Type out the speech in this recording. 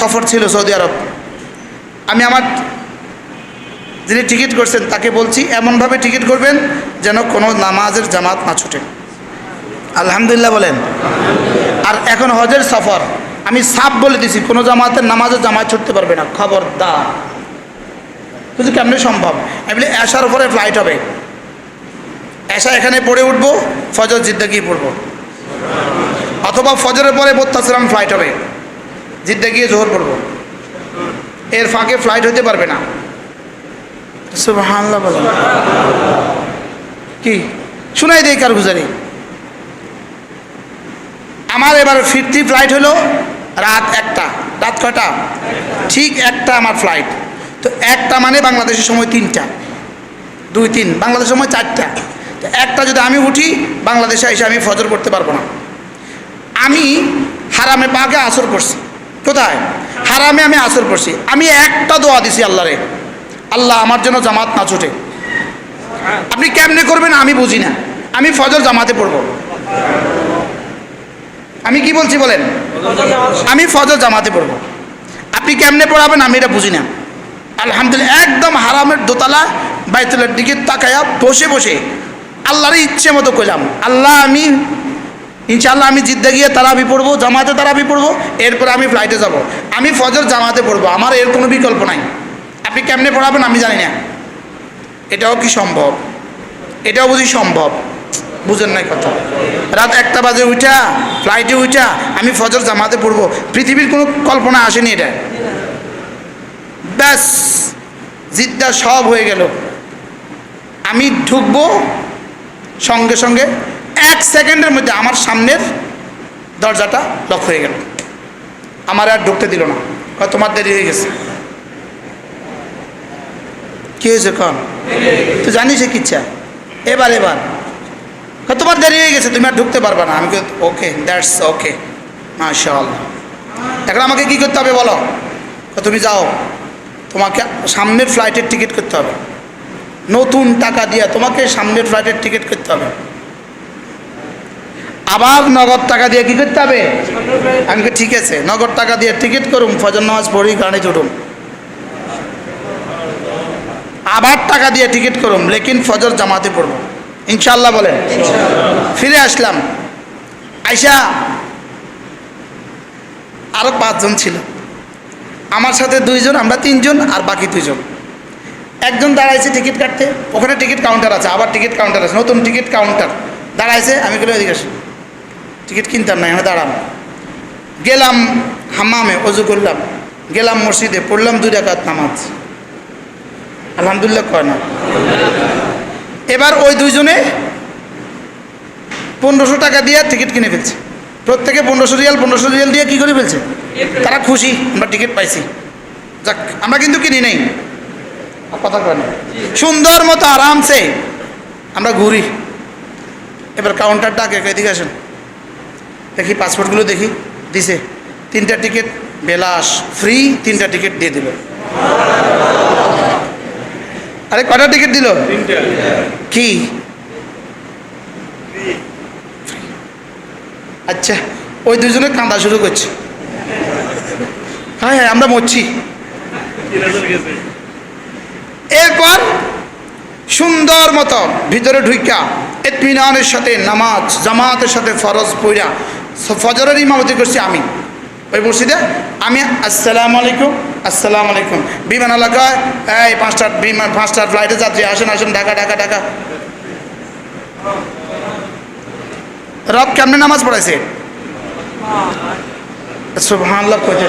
সফর ছিল সৌদি আরব। আমি আমার যিনি টিকিট করছেন তাকে বলছি এমনভাবে টিকিট করবেন যেন কোনো নামাজের জামাত না ছুটে। আলহামদুলিল্লাহ বলেন। আর এখন হজের সফর, আমি সাফ বলে দিছি কোনো জামাতের নামাজের জামাত ছুটতে পারবে না, খবরদার। বুঝলি কেমনি সম্ভব? আমি বলি এশার উপরে ফ্লাইট হবে, এশা এখানে পড়ে উঠবো, ফজর জিদ্দা গিয়ে পড়বো, অথবা ফজরের পরে মুত্তাসিরাম ফ্লাইট হবে, জিদ্দা গিয়ে জোহর পড়বো। এর ফাঁকে ফ্লাইট হতে পারবে না। সুবহানাল্লাহ বলেন। কি শুনাই দেই কারগুজারি। আমার এবার ফিরতি ফ্লাইট হলো রাত 1টা। রাত কয়টা? ঠিক 1টা আমার ফ্লাইট। তো 1টা মানে বাংলাদেশের সময় 3টা, 2-3, বাংলাদেশের সময় 4টা। তো 1টা যদি আমি উঠি, বাংলাদেশে এসে আমি ফজর পড়তে পারবো না। আমি হারামে পাকে আসর পড়ছি। কোথায়? হারামে আমি আসর পড়ছি। আমি একটা দোয়া দিছি আল্লাহরে, আল্লাহ আমার জন্য জামাত না ছুটে। আপনি কেমনে করবেন আমি বুঝি না। আমি ফজর জামাতে পড়ব। আমি কি বলছি বলেন? আমি ফজর জামাতে পড়ব। আপনি কেমনে পড়াবেন আমি এটা বুঝি না। আলহামদুলিল্লাহ একদম হারামের দোতলা বাইতুলের দিকে তাকায়া বসে বসে আল্লাহর ইচ্ছে মতো কইলাম, আল্লাহ আমি ইনশাআল্লাহ আমি জিদ্দা গিয়ে তারাবি পড়বো, জামাতে তারাবি পড়বো, এরপরে আমি ফ্লাইটে যাব। আমি ফজর জামাতে পড়বো, আমার এর কোনো বিকল্প নাই। আপনি কেমনে পড়াবেন আমি জানি না। এটাও কি সম্ভব? এটাও বুঝি সম্ভব? বুঝেন নাই কথা। রাত 1টা বাজে উঠা ফ্লাইটে উঠা আমি ফজর জামাতে পড়বো, পৃথিবীর কোনো কল্পনা আসেনি এটা। ব্যাস জিদ্দা সব হয়ে গেল। আমি ঢুকবো, সঙ্গে সঙ্গে 1 সেকেন্ডের মধ্যে আমার সামনের দরজাটা লক হয়ে গেল। আমার আর ঢুকতে দিল না। তোমার দেরি হয়ে গেছে। কি হয়েছে কন? তুই জানিস কিচ্ছা? এবার তোমার দেরি হয়ে গেছে, তুমি আর ঢুকতে পারবে না। আমি ওকে, দ্যাটস ওকে, মাশাআল্লাহ। এখন আমাকে কি করতে হবে বলো? তুমি যাও, তোমাকে সামনের ফ্লাইটের টিকিট করতে হবে, নতুন টাকা দিয়ে তোমাকে সামনের ফ্লাইটের টিকিট করতে হবে। আবার নগদ টাকা দিয়ে কি করতে হবে? আমি ঠিক আছে, নগদ টাকা দিয়ে টিকিট করুম, ফজর নামাজ পড়ি, গাড়ি চড়ুম। আবার টাকা দিয়ে টিকিট করুম, লেকিন ফজর জামাতে পড়বো ইনশাআল্লাহ বলেন। ফিরে আসলাম, আইসা আরো 5 জন ছিল আমার সাথে, 2 জন, আমরা 3 জন, আর বাকি 2 জন। একজন দাঁড়াইছে টিকিট কাটতে, ওখানে টিকিট কাউন্টার আছে, আবার টিকিট কাউন্টার আছে, নতুন টিকিট কাউন্টার দাঁড়াইছে। আমি গেলে ওইদিকে আসি, টিকিট কিনতাম না, এখানে দাঁড়াম। গেলাম হাম্মামে, অজু করলাম, গেলাম মসজিদে, পড়লাম 2 রাকাত নামাজ। আলহামদুলিল্লাহ কয় না? এবার ওই 2 জনে 1500 টাকা দিয়ে টিকিট কিনে ফেলছে। প্রত্যেকে 1500 রিয়াল দিয়ে কি করে ফেলছে? তারা খুশি, আমরা টিকিট পাইছি। যাক, আমরা কিন্তু কিনি নাই, কথা কয় না। সুন্দর মতো আরামসে আমরা ঘুরি। এবার কাউন্টারটা আগে এদিকে আসেন, দেখি পাসপোর্টগুলো দেখি। দিছে 3টা টিকিট বেলাস ফ্রি, 3টা টিকিট দিয়ে দিল। আরে কটা টিকিট দিল? 3টা। কি? আচ্ছা, ওই 2 জনে কাঁদা শুরু করছে। হ্যাঁ আমরা মরছি। এরপর সুন্দর মতো ভিতরে ঢুইকা ইতমিনানের সাথে নামাজ জামাতের সাথে ফরজ পড়া ফজরের ইমামতি করছি আমি ওই মসজিদে। আমি আসসালামু আলাইকুম, আসসালামু আলাইকুম। বিমান এলাকায় এই 5টার ফ্লাইটে যাত্রী আসেন, ঢাকা ঢাকা ঢাকা। রব কেমনে নামাজ পড়াইছে? সুবহানাল্লাহ কইতে